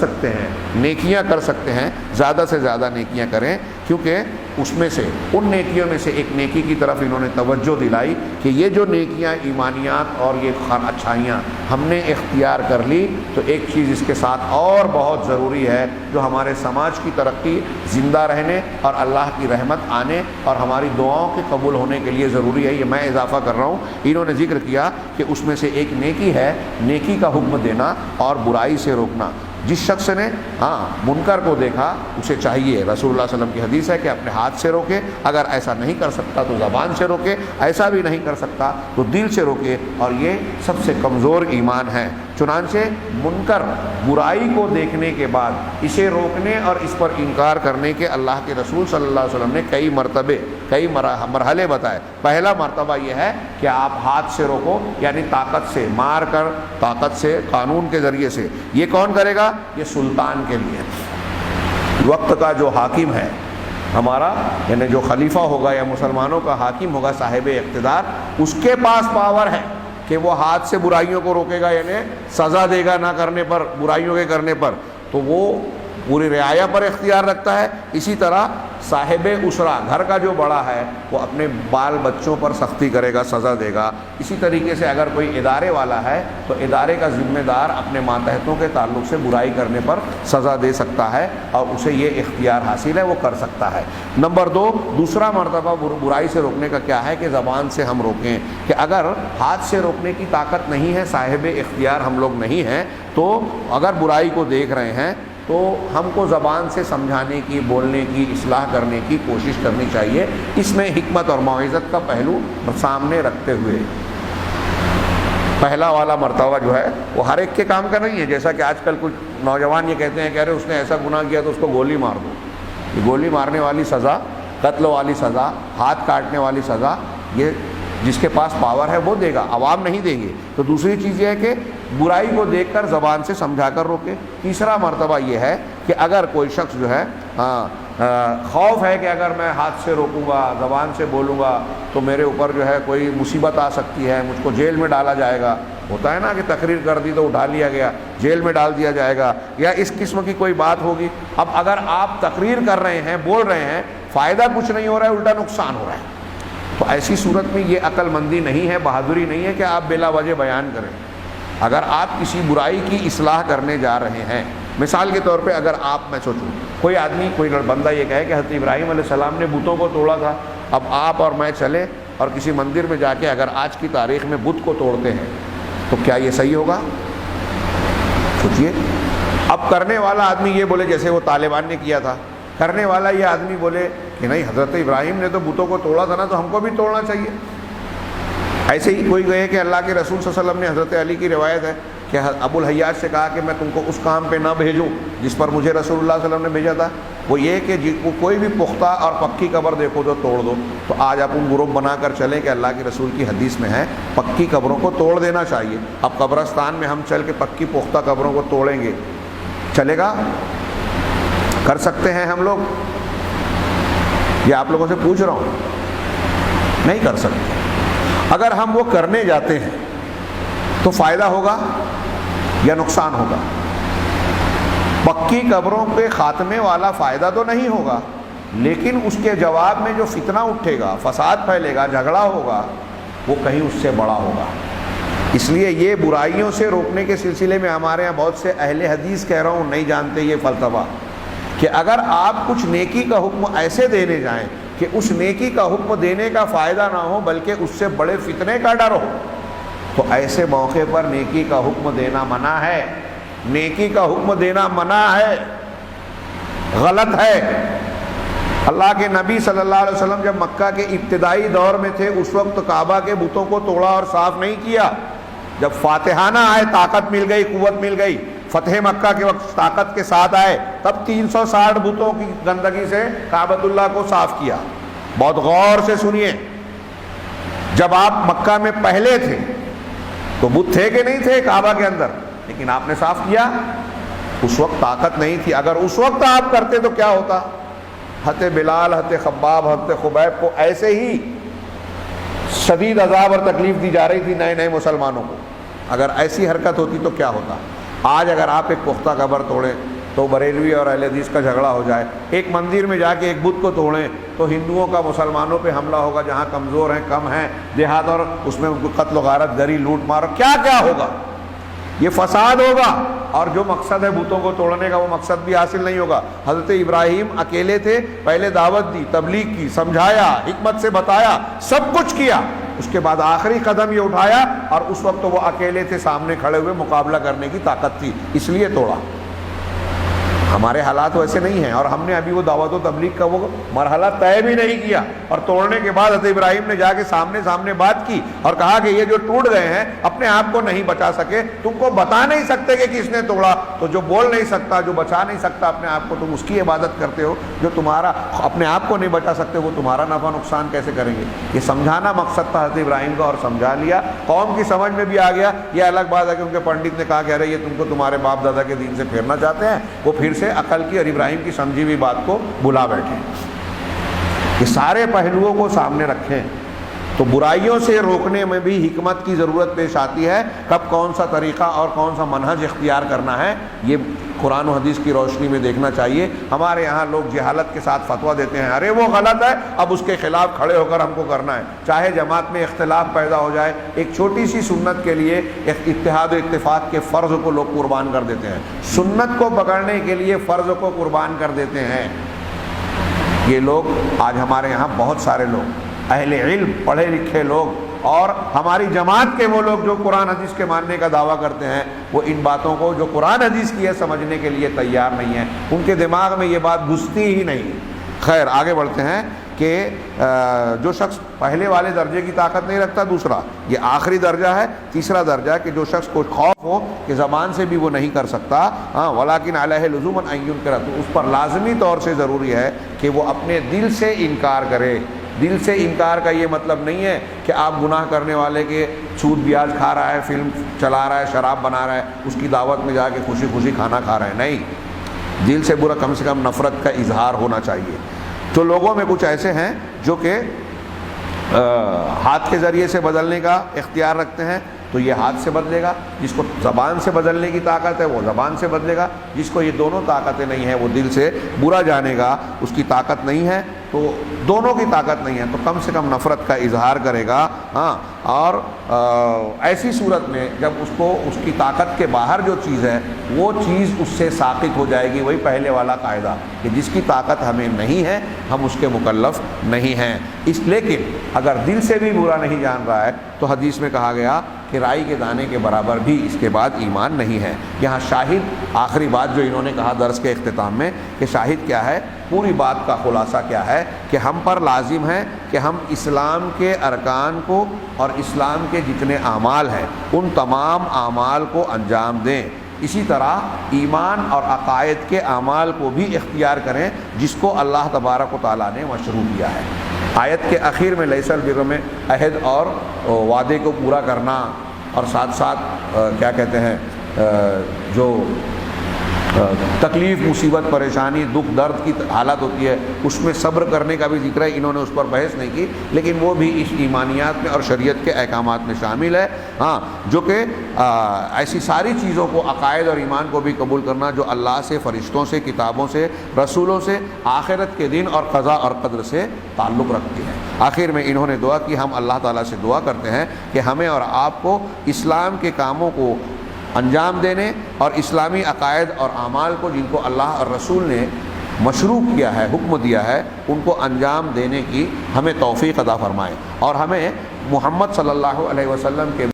سکتے ہیں، نیکیاں کر سکتے ہیں، زیادہ سے زیادہ نیکیاں کریں، کیونکہ اس میں سے ان نیکیوں میں سے ایک نیکی کی طرف انہوں نے توجہ دلائی کہ یہ جو نیکیاں، ایمانیات اور یہ اچھائیاں ہم نے اختیار کر لی، تو ایک چیز اس کے ساتھ اور بہت ضروری ہے جو ہمارے سماج کی ترقی، زندہ رہنے اور اللہ کی رحمت آنے اور ہماری دعاؤں کے قبول ہونے کے لیے ضروری ہے۔ یہ میں اضافہ کر رہا ہوں، انہوں نے ذکر کیا کہ اس میں سے ایک نیکی ہے نیکی کا حکم دینا اور برائی سے روکنا۔ جس شخص نے منکر کو دیکھا، اسے چاہیے، رسول اللہ صلی اللہ علیہ وسلم کی حدیث ہے کہ اپنے ہاتھ سے روکے، اگر ایسا نہیں کر سکتا تو زبان سے روکے، ایسا بھی نہیں کر سکتا تو دل سے روکے، اور یہ سب سے کمزور ایمان ہے۔ چنانچہ منکر، برائی کو دیکھنے کے بعد اسے روکنے اور اس پر انکار کرنے کے اللہ کے رسول صلی اللہ علیہ وسلم نے کئی مرتبے، کئی مرحلے بتائے۔ پہلا مرتبہ یہ ہے کہ آپ ہاتھ سے روکو، یعنی طاقت سے مار کر، طاقت سے، قانون کے ذریعے سے۔ یہ کون کرے گا؟ یہ سلطان کے لیے، وقت کا جو حاکم ہے ہمارا، یعنی جو خلیفہ ہوگا یا مسلمانوں کا حاکم ہوگا، صاحب اقتدار، اس کے پاس پاور ہے کہ وہ ہاتھ سے برائیوں کو روکے گا، یعنی سزا دے گا نہ کرنے پر، برائیوں کے کرنے پر، تو وہ پوری رعایا پر اختیار رکھتا ہے۔ اسی طرح صاحب اسرہ، گھر کا جو بڑا ہے، وہ اپنے بال بچوں پر سختی کرے گا، سزا دے گا۔ اسی طریقے سے اگر کوئی ادارے والا ہے تو ادارے کا ذمہ دار اپنے ماتحتوں کے تعلق سے برائی کرنے پر سزا دے سکتا ہے، اور اسے یہ اختیار حاصل ہے، وہ کر سکتا ہے۔ نمبر دو، دوسرا مرتبہ برائی سے روکنے کا کیا ہے کہ زبان سے ہم روکیں، کہ اگر ہاتھ سے روکنے کی طاقت نہیں ہے، صاحب اختیار ہم لوگ نہیں ہیں، تو اگر برائی کو دیکھ رہے ہیں تو ہم کو زبان سے سمجھانے کی، بولنے کی، اصلاح کرنے کی کوشش کرنی چاہیے، اس میں حکمت اور موعظت کا پہلو سامنے رکھتے ہوئے۔ پہلا والا مرتبہ جو ہے وہ ہر ایک کے کام کا نہیں ہے، جیسا کہ آج کل کچھ نوجوان یہ کہتے ہیں کہ ارے اس نے ایسا گناہ کیا تو اس کو گولی مار دو۔ یہ گولی مارنے والی سزا، قتل والی سزا، ہاتھ کاٹنے والی سزا، یہ جس کے پاس پاور ہے وہ دے گا، عوام نہیں دیں گے۔ تو دوسری چیز یہ ہے کہ برائی کو دیکھ کر زبان سے سمجھا کر روکے۔ تیسرا مرتبہ یہ ہے کہ اگر کوئی شخص جو ہے خوف ہے کہ اگر میں ہاتھ سے روکوں گا، زبان سے بولوں گا تو میرے اوپر جو ہے کوئی مصیبت آ سکتی ہے، مجھ کو جیل میں ڈالا جائے گا، ہوتا ہے نا کہ تقریر کر دی تو اٹھا لیا گیا، جیل میں ڈال دیا جائے گا، یا اس قسم کی کوئی بات ہوگی۔ اب اگر آپ تقریر کر رہے ہیں، بول رہے ہیں، فائدہ کچھ نہیں ہو رہا ہے، الٹا نقصان ہو رہا ہے، تو ایسی صورت میں یہ عقل مندی نہیں ہے، بہادری نہیں ہے کہ آپ بلا وجہ بیان کریں۔ اگر آپ کسی برائی کی اصلاح کرنے جا رہے ہیں، مثال کے طور پہ اگر میں سوچوں کوئی آدمی، کوئی بندہ یہ کہے کہ حضرت ابراہیم علیہ السلام نے بتوں کو توڑا تھا، اب آپ اور میں چلیں اور کسی مندر میں جا کے اگر آج کی تاریخ میں بت کو توڑتے ہیں تو کیا یہ صحیح ہوگا؟ سوچئے۔ اب کرنے والا آدمی یہ بولے جیسے وہ طالبان نے کیا تھا، کرنے والا یہ آدمی بولے کہ نہیں، حضرت ابراہیم نے تو بتوں کو توڑا تھا نا، تو ہم کو بھی توڑنا چاہیے۔ ایسے ہی کوئی کہے کہ اللہ کے رسول صلی اللہ علیہ وسلم نے، حضرت علی کی روایت ہے کہ ابو الحیاج سے کہا کہ میں تم کو اس کام پہ نہ بھیجوں جس پر مجھے رسول اللہ صلی اللہ علیہ وسلم نے بھیجا تھا، وہ یہ کہ کوئی بھی پختہ اور پکی قبر دیکھو تو توڑ دو۔ تو آج آپ ان گروپ بنا کر چلیں کہ اللہ کے رسول کی حدیث میں ہے پکی قبروں کو توڑ دینا چاہیے۔ اب قبرستان میں ہم چل کے پکی پختہ قبروں کو توڑیں گے، چلے گا؟ کر سکتے ہیں ہم لوگ؟ یہ آپ لوگوں سے پوچھ رہا ہوں، نہیں کر سکتے۔ اگر ہم وہ کرنے جاتے ہیں تو فائدہ ہوگا یا نقصان ہوگا؟ پکی قبروں کے خاتمے والا فائدہ تو نہیں ہوگا، لیکن اس کے جواب میں جو فتنہ اٹھے گا، فساد پھیلے گا، جھگڑا ہوگا، وہ کہیں اس سے بڑا ہوگا۔ اس لیے یہ برائیوں سے روکنے کے سلسلے میں ہمارے یہاں بہت سے اہل حدیث، کہہ رہا ہوں، نہیں جانتے یہ فلسفہ کہ اگر آپ کچھ نیکی کا حکم ایسے دینے جائیں کہ اس نیکی کا حکم دینے کا فائدہ نہ ہو بلکہ اس سے بڑے فتنے کا ڈر ہو، تو ایسے موقع پر نیکی کا حکم دینا منع ہے، نیکی کا حکم دینا منع ہے، غلط ہے۔ اللہ کے نبی صلی اللہ علیہ وسلم جب مکہ کے ابتدائی دور میں تھے، اس وقت کعبہ کے بتوں کو توڑا اور صاف نہیں کیا۔ جب فاتحانہ آئے، طاقت مل گئی، قوت مل گئی، فتح مکہ کے وقت طاقت کے ساتھ آئے، تب 360 بتوں کی گندگی سے کعبۃ اللہ کو صاف کیا۔ بہت غور سے سنیے، جب آپ مکہ میں پہلے تھے تو بت تھے کہ نہیں تھے کعبہ کے اندر، لیکن آپ نے صاف کیا۔ اس وقت طاقت نہیں تھی، اگر اس وقت آپ کرتے تو کیا ہوتا؟ حضرت بلال، حضرت خباب، حضرت خبیب کو ایسے ہی شدید عذاب اور تکلیف دی جا رہی تھی نئے نئے مسلمانوں کو، اگر ایسی حرکت ہوتی تو کیا ہوتا؟ آج اگر آپ ایک پختہ قبر توڑیں تو بریلوی اور اہل حدیث کا جھگڑا ہو جائے، ایک مندر میں جا کے ایک بت کو توڑیں تو ہندوؤں کا مسلمانوں پہ حملہ ہوگا، جہاں کمزور ہیں، کم ہیں دیہات، اور اس میں قتل و غارت گری، لوٹ مار، کیا کیا ہوگا، یہ فساد ہوگا، اور جو مقصد ہے بتوں کو توڑنے کا وہ مقصد بھی حاصل نہیں ہوگا۔ حضرت ابراہیم اکیلے تھے، پہلے دعوت دی، تبلیغ کی، سمجھایا، حکمت سے بتایا، سب کچھ کیا، اس کے بعد آخری قدم یہ اٹھایا، اور اس وقت وہ اکیلے تھے، سامنے کھڑے ہوئے، مقابلہ کرنے کی طاقت تھی، اس لیے توڑا۔ ہمارے حالات ویسے نہیں ہیں، اور ہم نے ابھی وہ دعوت و تبلیغ کا وہ مرحلہ طے بھی نہیں کیا، اور توڑنے کے بعد حضرت ابراہیم نے جا کے سامنے بات کی اور کہا کہ یہ جو ٹوٹ گئے ہیں اپنے آپ کو نہیں بچا سکے، تم کو بتا نہیں سکتے کہ کس نے توڑا، تو جو بول نہیں سکتا، جو بچا نہیں سکتا اپنے آپ کو، تم اس کی عبادت کرتے ہو، جو تمہارا اپنے آپ کو نہیں بچا سکتے وہ تمہارا نفع نقصان کیسے کریں گے۔ یہ سمجھانا مقصد تھا حضرت ابراہیم کا، اور سمجھا لیا، قوم کی سمجھ میں بھی آ گیا۔ یہ الگ بات ہے کہ ان کے پنڈت نے کہا کہ ارے یہ تم کو تمہارے باپ دادا کے دین سے پھیرنا چاہتے ہیں، وہ پھر سے عقل کی اور ابراہیم کی سمجھی ہوئی بات کو بلا بیٹھے۔ یہ سارے پہلوؤں کو سامنے رکھیں تو برائیوں سے روکنے میں بھی حکمت کی ضرورت پیش آتی ہے، کب کون سا طریقہ اور کون سا منہج اختیار کرنا ہے، یہ قرآن و حدیث کی روشنی میں دیکھنا چاہیے۔ ہمارے یہاں لوگ جہالت کے ساتھ فتویٰ دیتے ہیں، ارے وہ غلط ہے، اب اس کے خلاف کھڑے ہو کر ہم کو کرنا ہے، چاہے جماعت میں اختلاف پیدا ہو جائے، ایک چھوٹی سی سنت کے لیے اتحاد و اتفاق کے فرض کو لوگ قربان کر دیتے ہیں، سنت کو پکڑنے کے لیے فرض کو قربان کر دیتے ہیں۔ یہ لوگ آج ہمارے یہاں بہت سارے لوگ اہل علم، پڑھے لکھے لوگ، اور ہماری جماعت کے وہ لوگ جو قرآن حدیث کے ماننے کا دعویٰ کرتے ہیں، وہ ان باتوں کو جو قرآن حدیث کی ہے سمجھنے کے لیے تیار نہیں ہیں، ان کے دماغ میں یہ بات گھستی ہی نہیں۔ خیر آگے بڑھتے ہیں کہ جو شخص پہلے والے درجے کی طاقت نہیں رکھتا، دوسرا یہ آخری درجہ ہے، تیسرا درجہ کہ جو شخص کو خوف ہو کہ زبان سے بھی وہ نہیں کر سکتا، ولیکن علیہ لزوما ان ینکر، تو اس پر لازمی طور سے ضروری ہے کہ وہ اپنے دل سے انکار کرے۔ دل سے انکار کا یہ مطلب نہیں ہے کہ آپ گناہ کرنے والے کے سود بیاج کھا رہا ہے، فلم چلا رہا ہے، شراب بنا رہا ہے، اس کی دعوت میں جا کے خوشی خوشی کھانا کھا رہے ہیں، نہیں، دل سے برا، کم سے کم نفرت کا اظہار ہونا چاہیے۔ تو لوگوں میں کچھ ایسے ہیں جو کہ ہاتھ کے ذریعے سے بدلنے کا اختیار رکھتے ہیں، تو یہ ہاتھ سے بدلے گا، جس کو زبان سے بدلنے کی طاقت ہے وہ زبان سے بدلے گا، جس کو یہ دونوں طاقتیں نہیں ہیں وہ دل سے برا جانے گا، اس کی طاقت نہیں ہے، تو دونوں کی طاقت نہیں ہے تو کم سے کم نفرت کا اظہار کرے گا۔ اور ایسی صورت میں جب اس کو اس کی طاقت کے باہر جو چیز ہے وہ چیز اس سے ساقط ہو جائے گی، وہی پہلے والا قاعدہ کہ جس کی طاقت ہمیں نہیں ہے ہم اس کے مکلف نہیں ہیں۔ لیکن اگر دل سے بھی برا نہیں جان رہا ہے تو حدیث میں کہا گیا کہ رائی کے دانے کے برابر بھی اس کے بعد ایمان نہیں ہے۔ یہاں شاہد، آخری بات جو انہوں نے کہا درس کے اختتام میں، کہ شاہد کیا ہے، پوری بات کا خلاصہ کیا ہے کہ ہم پر لازم ہے کہ ہم اسلام کے ارکان کو اور اسلام کے جتنے اعمال ہیں ان تمام اعمال کو انجام دیں، اسی طرح ایمان اور عقائد کے اعمال کو بھی اختیار کریں جس کو اللہ تبارک و تعالیٰ نے مشروع کیا ہے۔ آیت کے اخیر میں لیس البر میں عہد اور وعدے کو پورا کرنا، اور ساتھ ساتھ کیا کہتے ہیں جو تکلیف، مصیبت، پریشانی، دکھ، درد کی حالت ہوتی ہے اس میں صبر کرنے کا بھی ذکر ہے۔ انہوں نے اس پر بحث نہیں کی لیکن وہ بھی اس ایمانیات میں اور شریعت کے احکامات میں شامل ہے، جو کہ ایسی ساری چیزوں کو، عقائد اور ایمان کو بھی قبول کرنا جو اللہ سے، فرشتوں سے، کتابوں سے، رسولوں سے، آخرت کے دن اور قضاء اور قدر سے تعلق رکھتی ہے۔ آخر میں انہوں نے دعا کی، ہم اللہ تعالیٰ سے دعا کرتے ہیں کہ ہمیں اور آپ کو اسلام کے کاموں کو انجام دینے اور اسلامی عقائد اور اعمال کو جن کو اللہ اور رسول نے مشروع کیا ہے، حکم دیا ہے، ان کو انجام دینے کی ہمیں توفیق عطا فرمائے، اور ہمیں محمد صلی اللہ علیہ وسلم کے